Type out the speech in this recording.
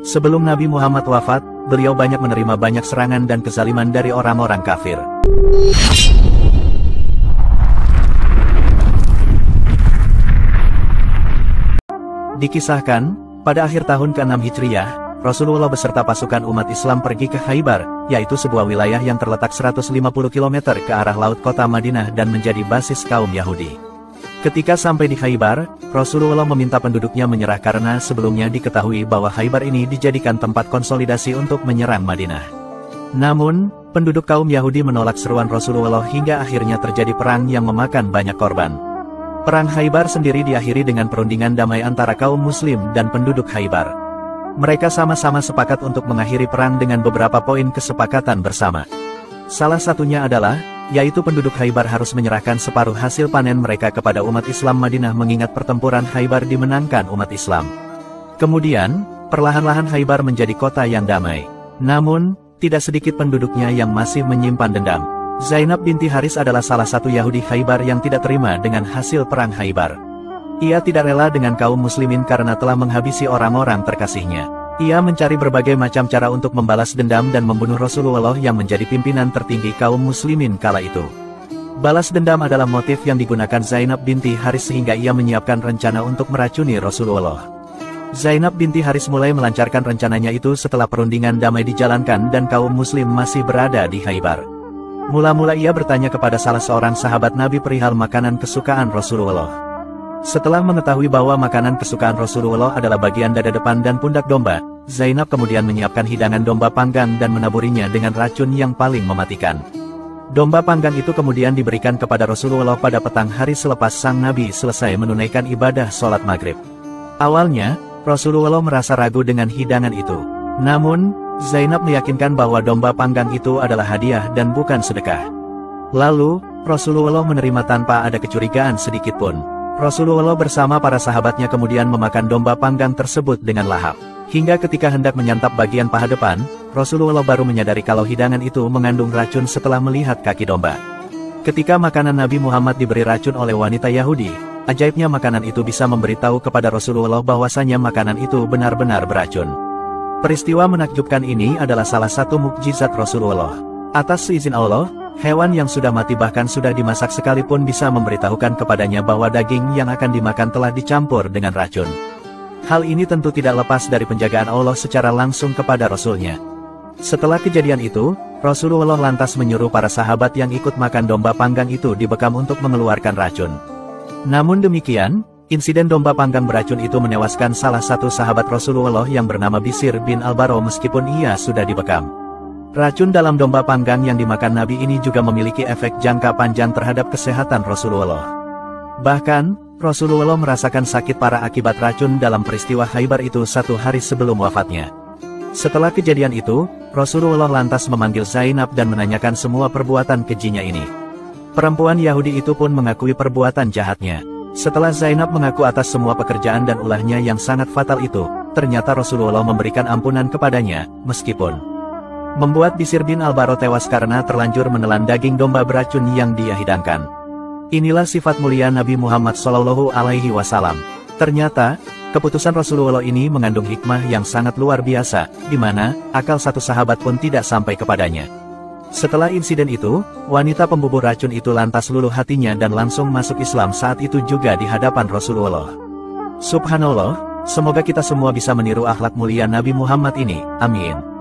Sebelum Nabi Muhammad wafat, beliau banyak menerima banyak serangan dan kezaliman dari orang-orang kafir. Dikisahkan, pada akhir tahun ke-6 Hijriah, Rasulullah beserta pasukan umat Islam pergi ke Khaybar, yaitu sebuah wilayah yang terletak 150 km ke arah laut kota Madinah dan menjadi basis kaum Yahudi. Ketika sampai di Khaybar, Rasulullah meminta penduduknya menyerah karena sebelumnya diketahui bahwa Khaybar ini dijadikan tempat konsolidasi untuk menyerang Madinah. Namun, penduduk kaum Yahudi menolak seruan Rasulullah hingga akhirnya terjadi perang yang memakan banyak korban. Perang Khaybar sendiri diakhiri dengan perundingan damai antara kaum Muslim dan penduduk Khaybar. Mereka sama-sama sepakat untuk mengakhiri perang dengan beberapa poin kesepakatan bersama. Salah satunya adalah, yaitu penduduk Khaybar harus menyerahkan separuh hasil panen mereka kepada umat Islam Madinah mengingat pertempuran Khaybar dimenangkan umat Islam. Kemudian, perlahan-lahan Khaybar menjadi kota yang damai. Namun, tidak sedikit penduduknya yang masih menyimpan dendam. Zainab binti Haris adalah salah satu Yahudi Khaybar yang tidak terima dengan hasil perang Khaybar. Ia tidak rela dengan kaum muslimin karena telah menghabisi orang-orang terkasihnya. Ia mencari berbagai macam cara untuk membalas dendam dan membunuh Rasulullah yang menjadi pimpinan tertinggi kaum muslimin kala itu. Balas dendam adalah motif yang digunakan Zainab binti Haris sehingga ia menyiapkan rencana untuk meracuni Rasulullah. Zainab binti Haris mulai melancarkan rencananya itu setelah perundingan damai dijalankan dan kaum muslim masih berada di Khaybar. Mula-mula ia bertanya kepada salah seorang sahabat Nabi perihal makanan kesukaan Rasulullah. Setelah mengetahui bahwa makanan kesukaan Rasulullah adalah bagian dada depan dan pundak domba, Zainab kemudian menyiapkan hidangan domba panggang dan menaburinya dengan racun yang paling mematikan. Domba panggang itu kemudian diberikan kepada Rasulullah pada petang hari selepas sang Nabi selesai menunaikan ibadah sholat maghrib. Awalnya, Rasulullah merasa ragu dengan hidangan itu. Namun, Zainab meyakinkan bahwa domba panggang itu adalah hadiah dan bukan sedekah. Lalu, Rasulullah menerima tanpa ada kecurigaan sedikit pun. Rasulullah bersama para sahabatnya kemudian memakan domba panggang tersebut dengan lahap. Hingga ketika hendak menyantap bagian paha depan, Rasulullah baru menyadari kalau hidangan itu mengandung racun setelah melihat kaki domba. Ketika makanan Nabi Muhammad diberi racun oleh wanita Yahudi, ajaibnya makanan itu bisa memberitahu kepada Rasulullah bahwasanya makanan itu benar-benar beracun. Peristiwa menakjubkan ini adalah salah satu mukjizat Rasulullah. Atas seizin Allah, hewan yang sudah mati bahkan sudah dimasak sekalipun bisa memberitahukan kepadanya bahwa daging yang akan dimakan telah dicampur dengan racun. Hal ini tentu tidak lepas dari penjagaan Allah secara langsung kepada Rasulnya. Setelah kejadian itu, Rasulullah lantas menyuruh para sahabat yang ikut makan domba panggang itu dibekam untuk mengeluarkan racun. Namun demikian, insiden domba panggang beracun itu menewaskan salah satu sahabat Rasulullah yang bernama Bishr bin Al-Bara meskipun ia sudah dibekam. Racun dalam domba panggang yang dimakan Nabi ini juga memiliki efek jangka panjang terhadap kesehatan Rasulullah. Bahkan, Rasulullah merasakan sakit parah akibat racun dalam peristiwa Khaybar itu 1 hari sebelum wafatnya. Setelah kejadian itu, Rasulullah lantas memanggil Zainab dan menanyakan semua perbuatan kejinya ini. Perempuan Yahudi itu pun mengakui perbuatan jahatnya. Setelah Zainab mengaku atas semua pekerjaan dan ulahnya yang sangat fatal itu, ternyata Rasulullah memberikan ampunan kepadanya, meskipun membuat Bishr bin Al-Bara tewas karena terlanjur menelan daging domba beracun yang dia hidangkan. Inilah sifat mulia Nabi Muhammad SAW. Ternyata, keputusan Rasulullah ini mengandung hikmah yang sangat luar biasa, di mana akal satu sahabat pun tidak sampai kepadanya. Setelah insiden itu, wanita pembubur racun itu lantas luluh hatinya dan langsung masuk Islam saat itu juga di hadapan Rasulullah. Subhanallah, semoga kita semua bisa meniru akhlak mulia Nabi Muhammad ini, amin.